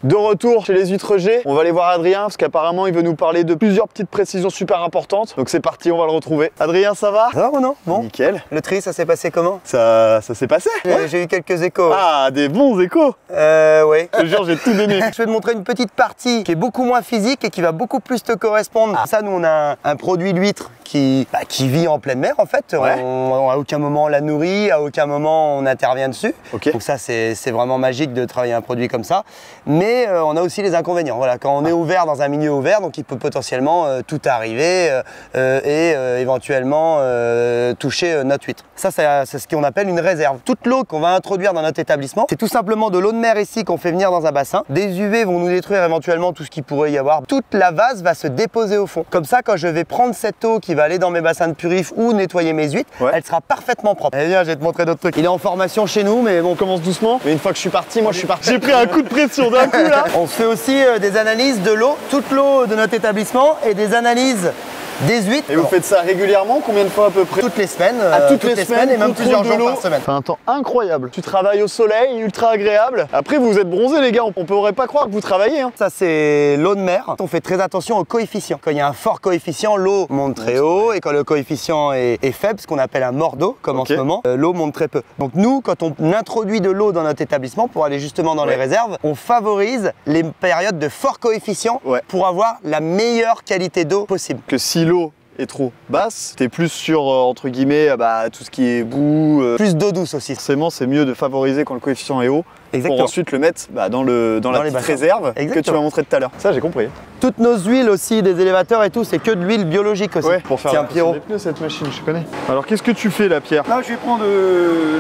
De retour chez les huîtres G, on va aller voir Adrien parce qu'apparemment il veut nous parler de plusieurs petites précisions super importantes. Donc c'est parti, on va le retrouver. Adrien, ça va? Ça va ou non? Bon. Nickel. Le tri, ça s'est passé comment? Ça s'est passé? Ouais. J'ai eu quelques échos. Ah, des bons échos. Oui. Je te jure, j'ai tout donné. Je vais te montrer une petite partie qui est beaucoup moins physique et qui va beaucoup plus te correspondre. Ça, nous, on a un produit d'huître qui vit en pleine mer en fait. Ouais. À aucun moment on la nourrit, à aucun moment on intervient dessus. Okay. Donc ça c'est vraiment magique de travailler un produit comme ça. Mais on a aussi les inconvénients. Voilà, quand on est ouvert dans un milieu ouvert, donc il peut potentiellement tout arriver et éventuellement toucher notre huître. Ça c'est ce qu'on appelle une réserve. Toute l'eau qu'on va introduire dans notre établissement, c'est tout simplement de l'eau de mer ici qu'on fait venir dans un bassin. Des UV vont nous détruire éventuellement tout ce qu'il pourrait y avoir. Toute la vase va se déposer au fond. Comme ça, quand je vais prendre cette eau qui va aller dans mes bassins de purif ou nettoyer mes huîtres, elle sera parfaitement propre. Allez, viens, je vais te montrer d'autres trucs. Il est en formation chez nous, mais bon, On commence doucement. Mais une fois que je suis parti, moi je suis parti. J'ai pris un coup de pression d'un coup là. On fait aussi des analyses de l'eau, toute l'eau de notre établissement et des analyses des huîtres. Et vous faites ça régulièrement? Combien de fois à peu près? Toutes les semaines. Toutes les semaines et même plusieurs jours par semaine. C'est un temps incroyable. Tu travailles au soleil, ultra agréable. Après, vous êtes bronzés les gars, on pourrait pas croire que vous travaillez. Hein. Ça c'est l'eau de mer. On fait très attention au coefficient. Quand il y a un fort coefficient, l'eau monte très haut. Et quand le coefficient est faible, ce qu'on appelle un mort d'eau, comme en ce moment, l'eau monte très peu. Donc nous, quand on introduit de l'eau dans notre établissement pour aller justement dans les réserves, on favorise les périodes de fort coefficient pour avoir la meilleure qualité d'eau possible. Que si l'eau est trop basse, t'es plus sur entre guillemets tout ce qui est boue. Plus d'eau douce aussi. Forcément, c'est mieux de favoriser quand le coefficient est haut. Exactement. Pour ensuite le mettre dans la petite réserve que tu m'as montré tout à l'heure. Ça, j'ai compris. Toutes nos huiles aussi, des élévateurs et tout, c'est que de l'huile biologique aussi. Ouais, pour faire des pneus, cette machine, je connais. Alors, qu'est-ce que tu fais là, Pierre? Là, je vais prendre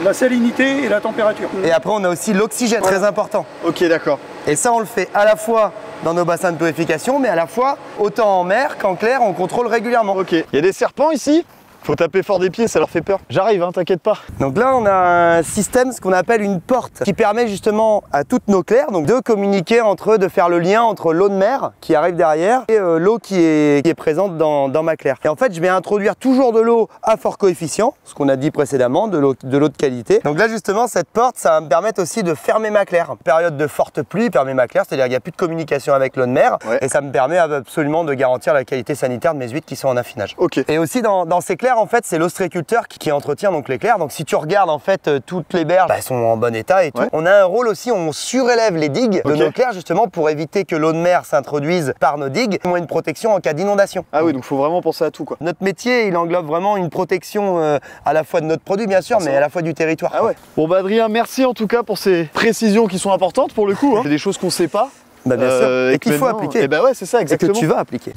la salinité et la température. Et après, on a aussi l'oxygène, très important. Ok, d'accord. Et ça, on le fait à la fois dans nos bassins de purification, mais à la fois, autant en mer qu'en clair, on contrôle régulièrement. Ok. Il y a des serpents ici? Faut taper fort des pieds, ça leur fait peur. J'arrive, hein, t'inquiète pas. Donc là, on a un système, ce qu'on appelle une porte, qui permet justement à toutes nos clairs donc, de communiquer entre eux, de faire le lien entre l'eau de mer qui arrive derrière et l'eau qui est présente dans ma claire. Et en fait, je vais introduire toujours de l'eau à fort coefficient, ce qu'on a dit précédemment, de l'eau de qualité. Donc là, justement, cette porte, ça va me permettre aussi de fermer ma claire. En période de forte pluie, fermer ma claire, c'est-à-dire qu'il n'y a plus de communication avec l'eau de mer. Et ça me permet absolument de garantir la qualité sanitaire de mes huîtres qui sont en affinage. Ok. Et aussi, dans ces clairs, en fait, c'est l'ostréiculteur qui entretient donc les clairs. Donc si tu regardes en fait toutes les berges, elles sont en bon état et tout. On a un rôle aussi, on surélève les digues de nos clairs justement pour éviter que l'eau de mer s'introduise par nos digues. Au moins une protection en cas d'inondation. Ah oui, donc faut vraiment penser à tout quoi. Notre métier, il englobe vraiment une protection à la fois de notre produit bien sûr, mais à la fois du territoire. Ah ouais. Bon bah Adrien, merci en tout cas pour ces précisions qui sont importantes pour le coup. Hein. C'est des choses qu'on sait pas. Bah bien sûr. Et qu'il faut appliquer. Et bah ouais, c'est ça exactement. Et que tu vas appliquer.